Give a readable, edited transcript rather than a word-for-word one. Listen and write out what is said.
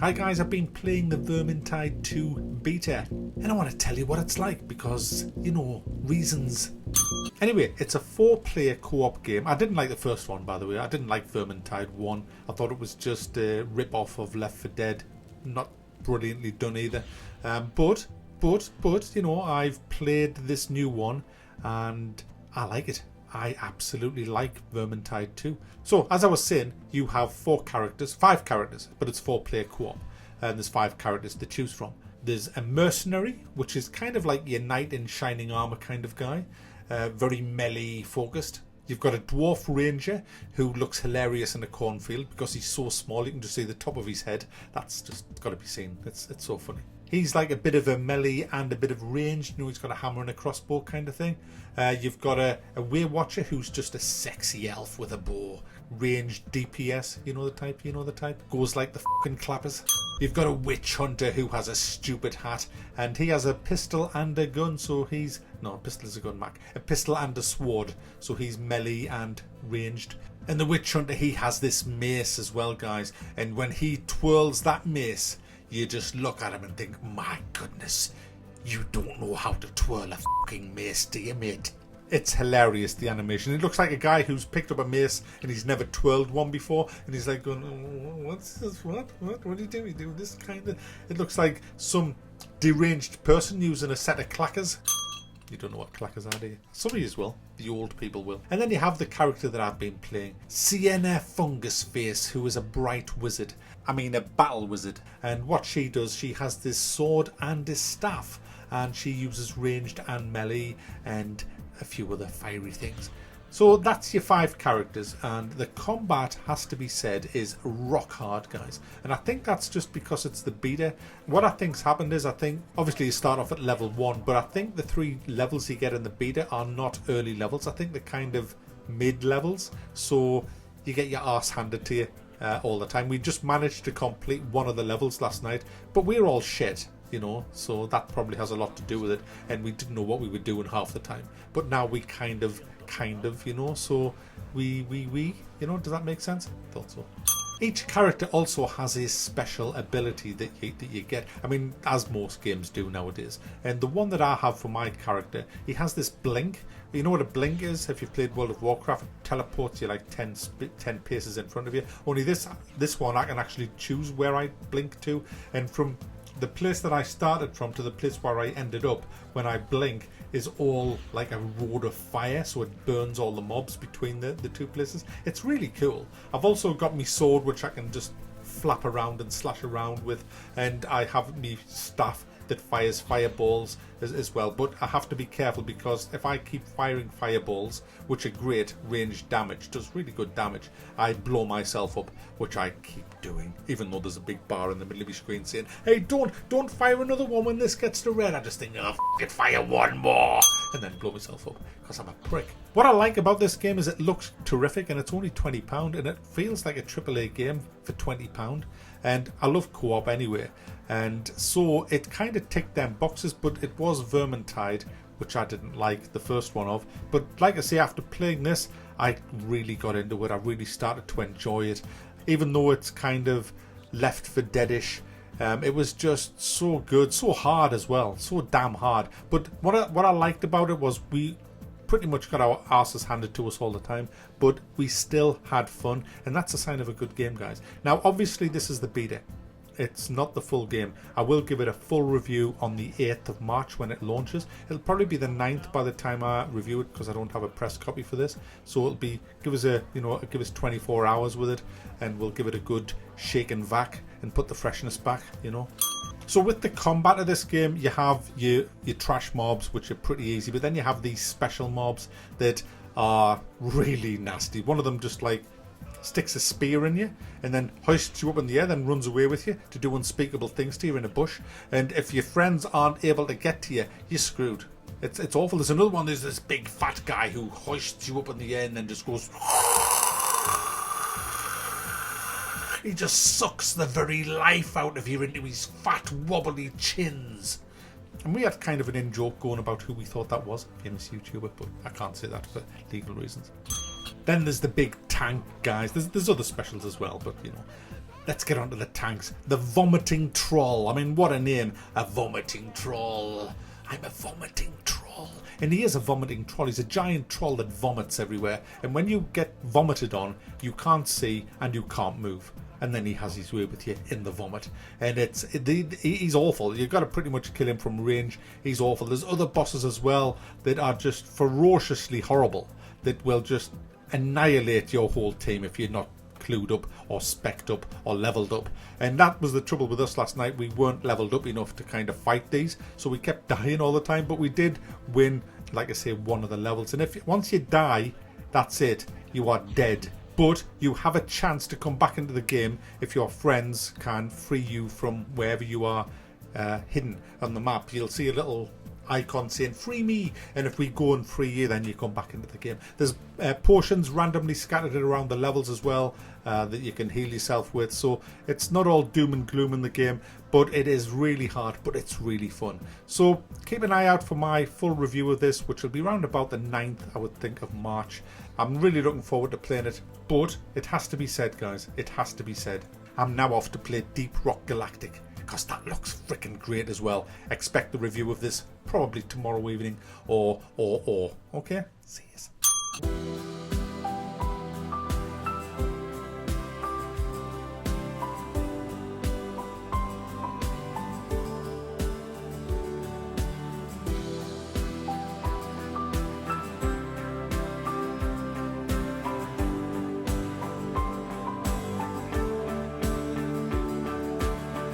Hi guys, I've been playing the Vermintide 2 beta and I want to tell you what it's like because, you know, reasons. Anyway, it's a 4-player co-op game. I didn't like the first one, by the way. I didn't like Vermintide 1. I thought it was just a rip-off of Left 4 Dead. Not brilliantly done either. But, you know, I've played this new one and I like it. I absolutely like Vermintide 2. So, as I was saying, you have 5 characters, but it's 4-player co-op. And there's 5 characters to choose from. There's a mercenary, which is kind of like your knight in shining armor kind of guy. Very melee focused. You've got a dwarf ranger who looks hilarious in a cornfield because he's so small you can just see the top of his head. That's just got to be seen. It's so funny. He's like a bit of a melee and a bit of range. You know, he's got a hammer and a crossbow kind of thing. You've got a Way Watcher who's just a sexy elf with a bow. Range DPS, you know the type. Goes like the fucking clappers. You've got a witch hunter who has a stupid hat. And he has a pistol and a gun, so he's... No, a pistol is a gun, Mac. A pistol and a sword, so he's melee and ranged. And the witch hunter, he has this mace as well, guys. And when he twirls that mace... You just look at him and think, my goodness, you don't know how to twirl a fucking mace, do you, mate? It's hilarious, the animation. It looks like a guy who's picked up a mace and he's never twirled one before. And he's like going, what's this? What do you do? You do this kind of... It looks like some deranged person using a set of clackers. You don't know what clackers are, do you? Some of you will. The old people will. And then you have the character that I've been playing. Sienna Fungus Face, who is a bright wizard. I mean, a battle wizard. And what she does, she has this sword and this staff. And she uses ranged and melee and a few other fiery things. So that's your 5 characters, and the combat, has to be said, is rock hard, guys. And I think that's just because it's the beta. What I think's happened is, I think, obviously you start off at level 1, but I think the 3 levels you get in the beta are not early levels. I think they're kind of mid levels, so you get your arse handed to you all the time. We just managed to complete one of the levels last night, but we're all shit. You know, so that probably has a lot to do with it, and we didn't know what we were doing half the time. But now we kind of, you know, so we, you know, does that make sense? Thought so. Each character also has a special ability that you get. I mean, as most games do nowadays. And the one that I have for my character, he has this blink. You know what a blink is? If you've played World of Warcraft, it teleports you like 10 paces in front of you. Only this one, I can actually choose where I blink to, and from the place that I started from to the place where I ended up when I blink is all like a road of fire, so it burns all the mobs between the 2 places. It's really cool. I've also got my sword, which I can just flap around and slash around with, and I have my staff that fires fireballs as well. But I have to be careful because if I keep firing fireballs, which are great range damage, does really good damage, I blow myself up, which I keep doing, even though there's a big bar in the middle of your screen saying, hey, don't fire another one when this gets to red. I just think, oh, f*** it, fire one more, and then blow myself up because I'm a prick. What I like about this game is it looks terrific, and it's only £20, and it feels like a AAA game for £20. And I love co-op anyway, and so it kind of ticked them boxes. But it was Vermintide, which I didn't like the first one of, but like I say, after playing this, I really got into it. I really started to enjoy it, even though it's kind of Left 4 Deadish. It was just so good, so hard as well, so damn hard. But what I liked about it was we pretty much got our asses handed to us all the time, but we still had fun, and that's a sign of a good game, guys. Now, obviously, this is the beta. It's not the full game. I will give it a full review on the 8th of March when it launches. It'll probably be the 9th by the time I review it because I don't have a press copy for this. So it'll be give us 24 hours with it, and we'll give it a good shake and vac and put the freshness back, you know. So with the combat of this game, you have your trash mobs, which are pretty easy, but then you have these special mobs that are really nasty. One of them just like sticks a spear in you and then hoists you up in the air, then runs away with you to do unspeakable things to you in a bush. And if your friends aren't able to get to you, you're screwed. It's awful. There's another one, there's this big fat guy who hoists you up in the air and then just goes... He just sucks the very life out of you into his fat wobbly chins. And we had kind of an in-joke going about who we thought that was, famous YouTuber, but I can't say that for legal reasons. Then there's the big tank guys. There's other specials as well, but you know. let's get on to the tanks. The Vomiting Troll. I mean, what a name. A Vomiting Troll. I'm a vomiting troll. And he is a vomiting troll. He's a giant troll that vomits everywhere. And when you get vomited on, you can't see and you can't move. And then he has his way with you in the vomit. And he's awful. You've got to pretty much kill him from range. He's awful. There's other bosses as well that are just ferociously horrible, that will just annihilate your whole team if you're not clued up or specced up or leveled up. And that was the trouble with us last night. We weren't leveled up enough to kind of fight these, so we kept dying all the time. But we did win, like I say, one of the levels. And if once you die, that's it. You are dead. But you have a chance to come back into the game if your friends can free you from wherever you are hidden on the map. You'll see a little icon saying free me, and if we go and free you, then you come back into the game. There's potions randomly scattered around the levels as well that you can heal yourself with, so it's not all doom and gloom in the game, but it is really hard, but it's really fun. So keep an eye out for my full review of this, which will be around about the 9th, I would think, of March. I'm really looking forward to playing it, but it has to be said, guys, it has to be said, I'm now off to play Deep Rock Galactic, because that looks freaking great as well. Expect the review of this probably tomorrow evening or. Okay? See you.